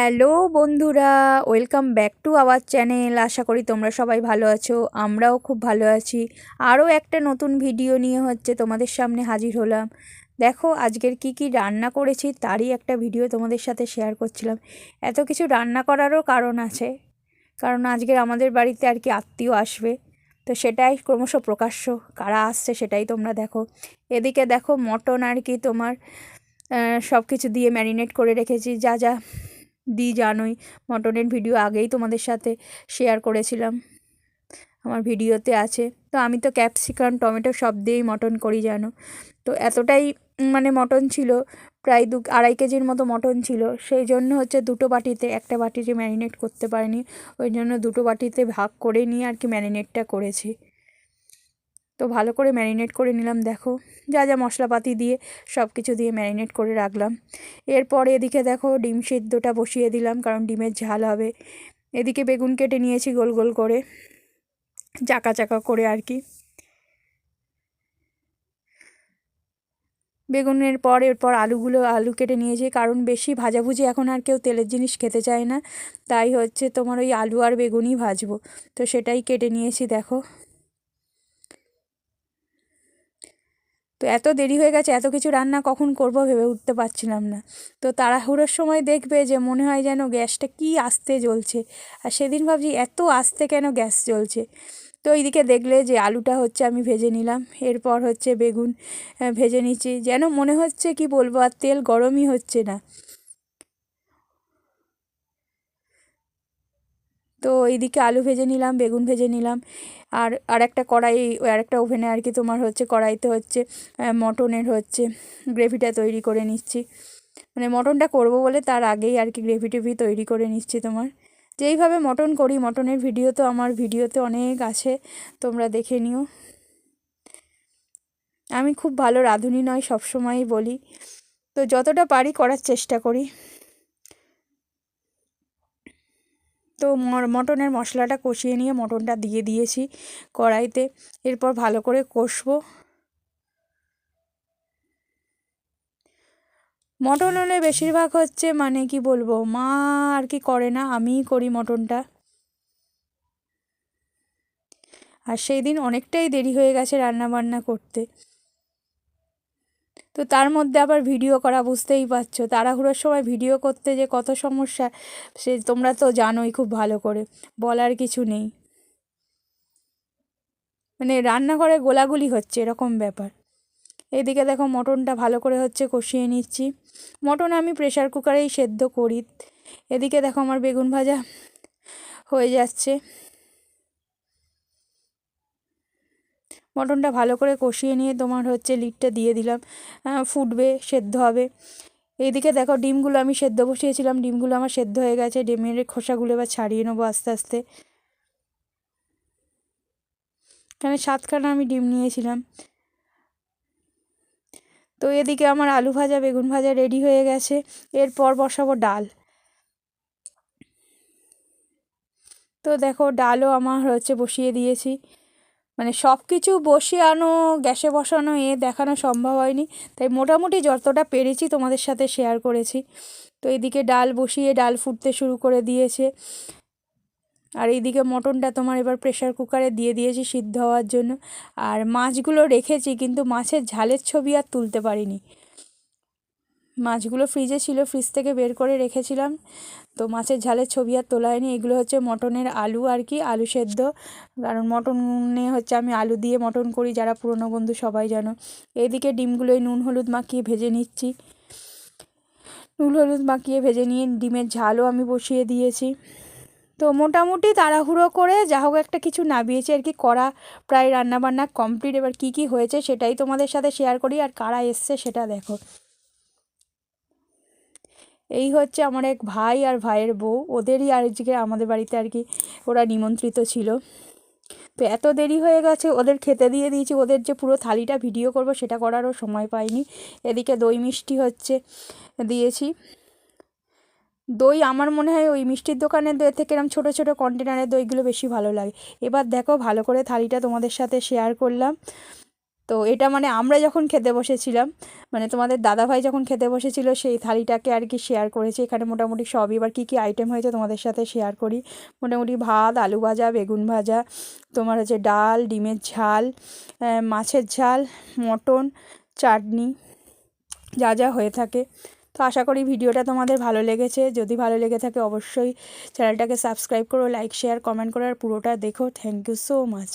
Hello বন্ধুরা, welcome back to our channel. আশা করি তোমরা সবাই ভালো আছো, আমরাও খুব ভালো আছি। আরও একটা নতুন ভিডিও নিয়ে তোমাদের সামনে হাজির হলাম। দেখো আজকের কি রান্না করেছি তারই একটা ভিডিও তোমাদের সাথে শেয়ার করছিলাম। এত কিছু রান্না করারও কারণ আছে, কারণ আজকের আমাদের বাড়িতে আত্মীয় আসবে, তো সেটাই ক্রমশ প্রকাশ্য। কারা আসছে সেটাই তোমরা দেখো। এদিকে দেখো মটন তোমার সব কিছু দিয়ে ম্যারিনেট করে রেখেছি, যা যা জানোই। মটনের ভিডিও আগেই তোমাদের সাথে শেয়ার করেছিলাম, আমার ভিডিওতে আছে। তো আমি তো ক্যাপসিকাম টমেটো সব দিয়েই মটন করি জানো। তো এতটাই মটন ছিল, প্রায় 2-2.5 কেজির মতো মটন ছিল। সেই জন্য দুটো বাটিতে, একটা বাটিতে ম্যারিনেট করতে পারিনি, ওই জন্য দুটো বাটিতে ভাগ করে নিয়ে ম্যারিনেটটা করেছি। তো ভালো করে ম্যারিনেট করে নিলাম, দেখো যা যা মশলাপাতি দিয়ে সব কিছু দিয়ে ম্যারিনেট করে রাখলাম। এরপর এদিকে দেখো ডিম সিদ্ধটা বসিয়ে দিলাম, কারণ ডিমের ঝাল হবে। এদিকে বেগুন কেটে নিয়েছি গোল গোল করে, চাকা চাকা করে বেগুনের পর এরপর আলু কেটে নিয়েছি, কারণ বেশি ভাজাভুজি এখন আর কেউ তেলের জিনিস খেতে চায় না। তাই তোমার ওই আলু আর বেগুনই ভাজবো, তো সেটাই কেটে নিয়েছি দেখো। তো এত দেরি হয়ে গেছে, এত কিছু রান্না কখন করব ভেবে উঠতে পারছিলাম না। তো তাড়াহুড়োর সময় দেখবে যে মনে হয় যেন গ্যাসটা কি আস্তে জ্বলছে, আর সেদিন ভাবছি এত আস্তে কেন গ্যাস জ্বলছে। তো এইদিকে দেখলে যে আলুটা আমি ভেজে নিলাম, এরপর বেগুন ভেজে নিচ্ছি, যেন মনে হচ্ছে কি বলবো আর তেল গরমই হচ্ছে না। তো এইদিকে আলু ভেজে নিলাম, বেগুন ভেজে নিলাম, আর একটা কড়াই, আর একটা ওভেনে তোমার কড়াইতে মটনের গ্রেভিটা তৈরি করে নিচ্ছি। মটনটা করব বলে তার আগেই গ্রেভি টেভি তৈরি করে নিচ্ছি। তোমার যেইভাবে মটন করি, মটনের ভিডিও তো আমার ভিডিওতে অনেক আছে, তোমরা দেখে নিও। আমি খুব ভালো রাঁধুনি নয়, সবসময়ই বলি, তো যতটা পারি করার চেষ্টা করি। তো মটনের মশলাটা কষিয়ে নিয়ে মটনটা দিয়ে দিয়েছি কড়াইতে, এরপর ভালো করে কষবো। মটন হলে বেশিরভাগ কি বলবো, মা করে না, আমিই করি মটনটা। আর সেই দিন অনেকটাই দেরি হয়ে গেছে রান্না বান্না করতে, তো তার মধ্যে আবার ভিডিও করা, বুঝতেই পারছো তাড়াহুড়োর সময় ভিডিও করতে যে কত সমস্যা, সে তোমরা তো জানোই খুব ভালো করে, বলার কিছু নেই। রান্নাঘরে গোলাগুলি হচ্ছে এরকম ব্যাপার। এদিকে দেখো মটনটা ভালো করে কষিয়ে নিচ্ছি। মটন আমি প্রেশার কুকারেই সেদ্ধ করি। এদিকে দেখো আমার বেগুন ভাজা হয়ে যাচ্ছে। মটনটা ভালো করে কষিয়ে নিয়ে তোমার লিডটা দিয়ে দিলাম, ফুটবে, সেদ্ধ হবে। এইদিকে দেখো ডিমগুলো আমি সেদ্ধ বসিয়েছিলাম, ডিমগুলো আমার সেদ্ধ হয়ে গেছে। ডিমের খোসাগুলো এবার ছাড়িয়ে নেবো আস্তে আস্তে। এখানে 7খানা আমি ডিম নিয়েছিলাম। তো এদিকে আমার আলু ভাজা বেগুন ভাজা রেডি হয়ে গেছে, এরপর বসাবো ডাল। তো দেখো ডালও আমার বসিয়ে দিয়েছি। সব কিছু বসানো, গ্যাসে বসানো দেখানো সম্ভব হয়নি, তাই মোটামুটি যতটা পেরেছি তোমাদের সাথে শেয়ার করেছি। তো এদিকে ডাল বসিয়ে ডাল ফুটতে শুরু করে দিয়েছে, আর এইদিকে মটনটা তোমার এবার প্রেশার কুকারে দিয়ে দিয়েছি সিদ্ধ হওয়ার জন্য। আর মাছগুলো রেখেছি, কিন্তু মাছের ঝালের ছবি আর তুলতে পারিনি। মাছগুলো ফ্রিজে ছিল, ফ্রিজ থেকে বের করে রেখেছিলাম, তো মাছের ঝালের ছবি আর তোলা হয়নি। এগুলো মটনের আলু, আলু সেদ্ধ, কারণ মটনে আমি আলু দিয়ে মটন করি, যারা পুরনো বন্ধু সবাই জানো। এইদিকে ডিমগুলোই নুন হলুদ মাখিয়ে ভেজে নিচ্ছি। নুন হলুদ মাখিয়ে ভেজে নিয়ে ডিমের ঝালও আমি বসিয়ে দিয়েছি। তো মোটামুটি তাড়াহুড়ো করে যা হোক একটা কিছু নামিয়েছি করা প্রায় রান্নাবান্না কমপ্লিট। এবার কি হয়েছে সেটাই তোমাদের সাথে শেয়ার করি, আর কারা এসছে সেটা দেখো। এই আমার এক ভাই আর ভাইয়ের বউ, ওদেরই আজকে আমাদের বাড়িতে ওরা নিমন্ত্রিত ছিল। তো এত দেরি হয়ে গেছে, ওদের খেতে দিয়ে দিয়েছি। ওদের যে পুরো থালিটা ভিডিও করব সেটা করারও সময় পাইনি। এদিকে দই মিষ্টি দিয়েছি। দই আমার মনে হয় ওই মিষ্টির দোকানের দই থেকে এরকম ছোটো ছোটো কন্টেনারের দইগুলো বেশি ভালো লাগে। এবার দেখো ভালো করে থালিটা তোমাদের সাথে শেয়ার করলাম। তো এটা মানে আমরা যখন খেতে বসেছিলাম, মানে তোমাদের দাদাভাই যখন খেতে বসেছিল সেই থালিটাকে আর কি শেয়ার করেছি। এখানে মোটামুটি সবই, এবার কী কী আইটেম হয়েছে তোমাদের সাথে শেয়ার করি। মোটামুটি ভাত, আলু ভাজা, বেগুন ভাজা, তোমার হচ্ছে ডাল, ডিমের ঝাল, মাছের ঝাল, মটন, চাটনি, যা যা হয়ে থাকে। তো আশা করি ভিডিওটা তোমাদের ভালো লেগেছে। যদি ভালো লেগে থাকে অবশ্যই চ্যানেলটাকে সাবস্ক্রাইব করো, লাইক শেয়ার কমেন্ট করো, আর পুরোটা দেখো। Thank you so much.